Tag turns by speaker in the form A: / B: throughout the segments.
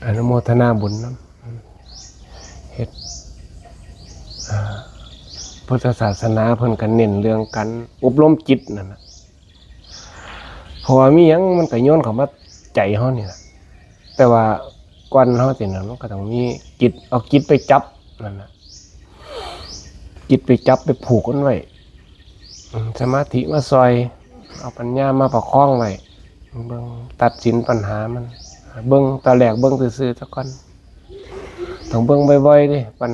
A: อนุโมทนาบุญนะเฮ็ดพุทธศาสนาเพิ่นก็เน้นเรื่องการอบรมจิตนั่นน่ะเพราะว่ามีหยังมันก็โยนเข้ามาใจเฮานี่ล่ะแต่ว่าก่อนเฮาสินั้นมันก็ต้องมีจิตเอาจิตไปจับนั่นน่ะจิตไปจับไปผูกมันไว้สมาธิมาซอยเอาปัญญามาประคองไว้เบิ่งตัดสินปัญหามันเบิ่งตาแหลกเบิ่งซื่อๆซะก่อนต้องเบิ่งบ่อยๆดิปัญ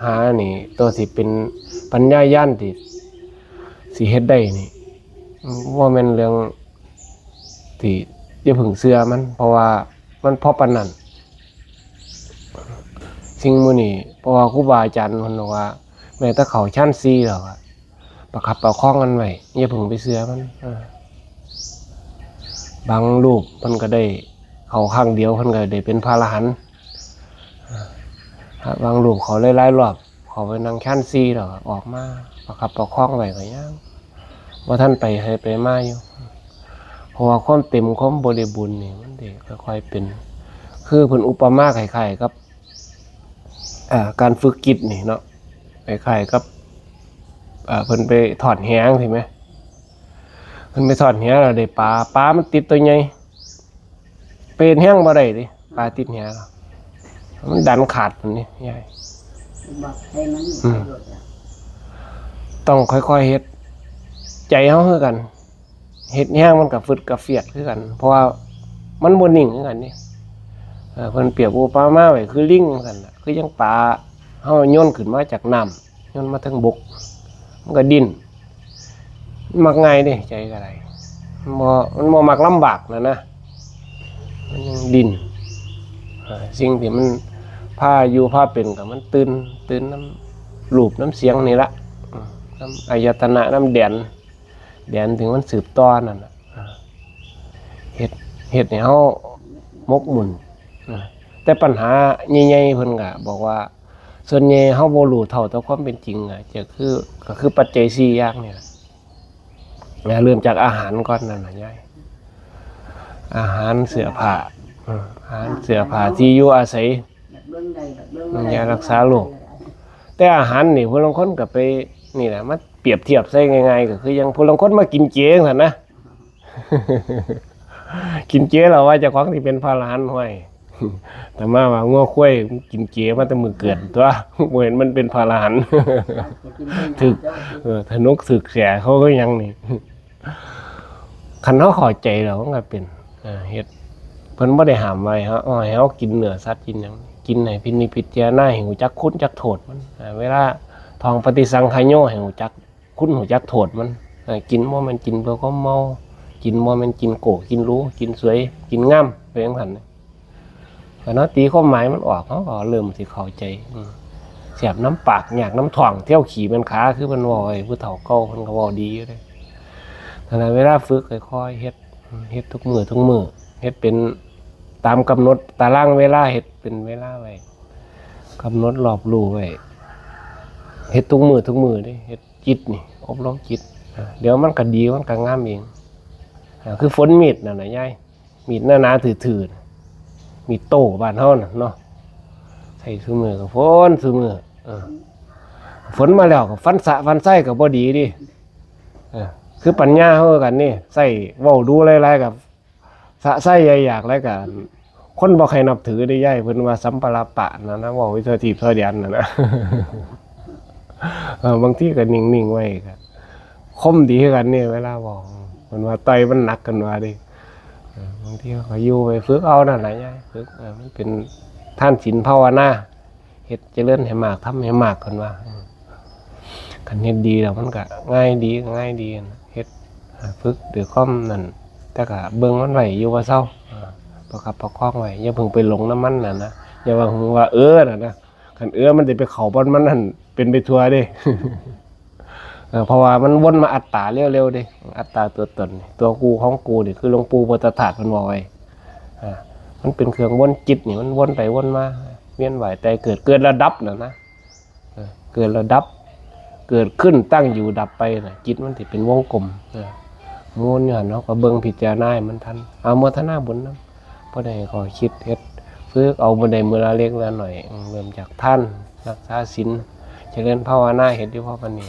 A: หานี่ตัวสิเป็นปัญญาญาณที่สิเฮ็ดได้นี่บ่แม่นเรื่องที่อย่าเพิ่งเชื่อมันเพราะว่ามันพอปานนั้นสิ่งมื้อนี้เพราะว่าครูบาอาจารย์เพิ่นบอกว่าแม้แต่เข้าชั้น4แล้วอะประคับประคองกันไว้อย่าเพิ่งไปเชื่อมันบางรูปเพิ่นก็ได้เข้าครั้งเดียวเพิ่นก็ได้เป็นพระอรหันต์บางรูปเขาหลายๆรอบเขาไปนั่งชั้น4แล้วออกมาประคับประคองไว้ก็ยังบ่ทันไปให้ไปมาอยู่เพราะว่าความเต็มความบริบูรณ์นี่มันสิค่อยๆเป็นคือเพิ่นอุปมาคล้ายๆกับการฝึกจิตนี่เนาะคล้ายๆกับเพิ่นไปถอดแหงใช่ไหมเพิ่นไปถอดแหแล้วได้ปลามันติดตัวใหญ่เป็นแห้งบ่ได้ดิปลาติดแหแล้วมันดันขาดมันนี่ใหญ่ต้องค่อยๆเฮ็ดใจเฮาคือกันเฮ็ดแห้งมันก็ฟึดก็เฟียดคือกันเพราะว่ามันบ่นิ่งคือกันนี่เพิ่นเปรียบอุปมาไว้คือลิงซั่นน่ะคือจังปลาเฮาโยนขึ้นมาจากน้ำโยนมาทางบกมันก็ดิ้นมักง่ายเด้ใจก็ได้มันบ่มักลำบากนะมันยังดิ้นสิ่งที่มันพาอยู่พาเป็นก็มันตื่นน้ำรูปน้ำเสียงนี่ละน้ำอายตนะน้ำแดนถึงมันสืบต่อนั่นน่ะเฮ็ดให้เฮามกมุ่นแต่ปัญหาใหญ่ๆเพิ่นก็บอกว่าส่วนใหญ่เฮาบ่รู้เท่าต่อความเป็นจริงก็คือปัจจัย4อย่างนี่ล่ะเริ่มจากอาหารก่อนนั่นน่ะยายอาหารเสื้อผ้าที่อยู่อาศัยยารักษาโรคแต่อาหารนี่ผู้ลางคนก็ไปนี่แหละมันเปรียบเทียบใส่ง่ายๆก็คือยังผู้ลางคนมากินเจซั่นนะ กินเจแล้วว่าเจ้าของที่เป็นพระอรหันต์ห้วยแต่มาว่างัวควายกินเจมาแต่มือเกิดตัวบ่เห็นมันเป็นพระอรหันต์ถึกทะนกสึกแสเขาก็ยังนี่คันเฮาเข้าใจแล้วมันก็เป็นเฮ็ดเพิ่นบ่ได้ห้ามไว้ฮะให้เฮากินเนื้อสัตว์กินหยังกินให้พินิจพิจารณาให้รู้จักคุณจักโทษมันเวลาท่องปฏิสังขายโยให้รู้จักคุณรู้จักโทษมันกินบ่แม่นกินเพื่อความเมากินบ่แม่นกินโกกินรู้กินสวยกินงามไปจังซั่นแต่เนาะตีความหมายมันออกเฮาก็เริ่มสิเข้าใจแสบน้ำปากอยากน้ำท้องเที่ยวขี่เป็นขาคือเพิ่นเว้าไอ้ผู้เฒ่าเก่าเพิ่นก็เว้าดีอยู่เด้แต่เวลาฝึกค่อยๆเฮ็ดทุกมื้อเฮ็ดเป็นตามกำหนดตารางเวลาเฮ็ดเป็นเวลาไว้กำหนดรอบรู้ไว้เฮ็ดทุกมื้อดิเฮ็ดจิตนี่อบรมจิตเดี๋ยวมันก็ดีมันก็งามเองคือฝนมีดนั่นน่ะยายมีดหนาๆถือๆมีดโต้บ้านเฮาน่ะเนาะใส่ซุมื้อก็ฝนซุมื้อฝนมาแล้วก็ฟันไส้ก็บ่ดีดิคือปัญญาเฮากันนี่ใส่เว้าดูหลายๆกับสะไส้อยากแล้วก็คนบ่ใครนับถือได้ยายเพิ่นว่าสัมปราปะนะเว้าวิเทอทีบเทอเดียนนะบางทีก็นิ่งๆไว้ก็คมดีคือกันนี่เวลาบอกมันว่าไตมันหนักกันว่าดิบางทีก็อยู่ไปฝึกเอานั่นแหละยายฝึกมันเป็นท่านศีลภาวนาเฮ็ดเจริญให้มากทำให้มากกันว่าคันเฮ็ดดีแล้วมันก็ง่ายดีเฮ็ดฝึกด้วยความนั่นแต่ก็เบิ่งมันไว้อยู่ว่าเซาประคับประคองไว้อย่าเพิ่งไปหลงน้ำมันน่ะนะอย่าว่าน่ะนะคันมันสิไปเข้าบ่มันนั่นเป็นไปทั่วเด้ เพราะว่ามันวนมาอัตตาเร็วๆเด้อัตตาตัวตนตัวกูของกูนี่คือหลวงปู่พุทธทาสเพิ่นบอกไว้มันเป็นเครื่องวนจิตนี่มันวนไปวนมาเวียนว่ายแต่เกิดระดับน่ะนะเกิดระดับเกิดขึ้นตั้งอยู่ดับไปน่ะจิตมันสิเป็นวงกลมมูลอยู่หั่นเนาะก็เบิ่งพิจารณาให้มันทันเอาโมทนาบุญนำบ่ได้ขอคิดเฮ็ด ฝึกเอาบันไดมือละเล็กละหน่อยเริ่มจากท่านรักษาศีลเจริญภาวนาเฮ็ดอยู่พอปานนี้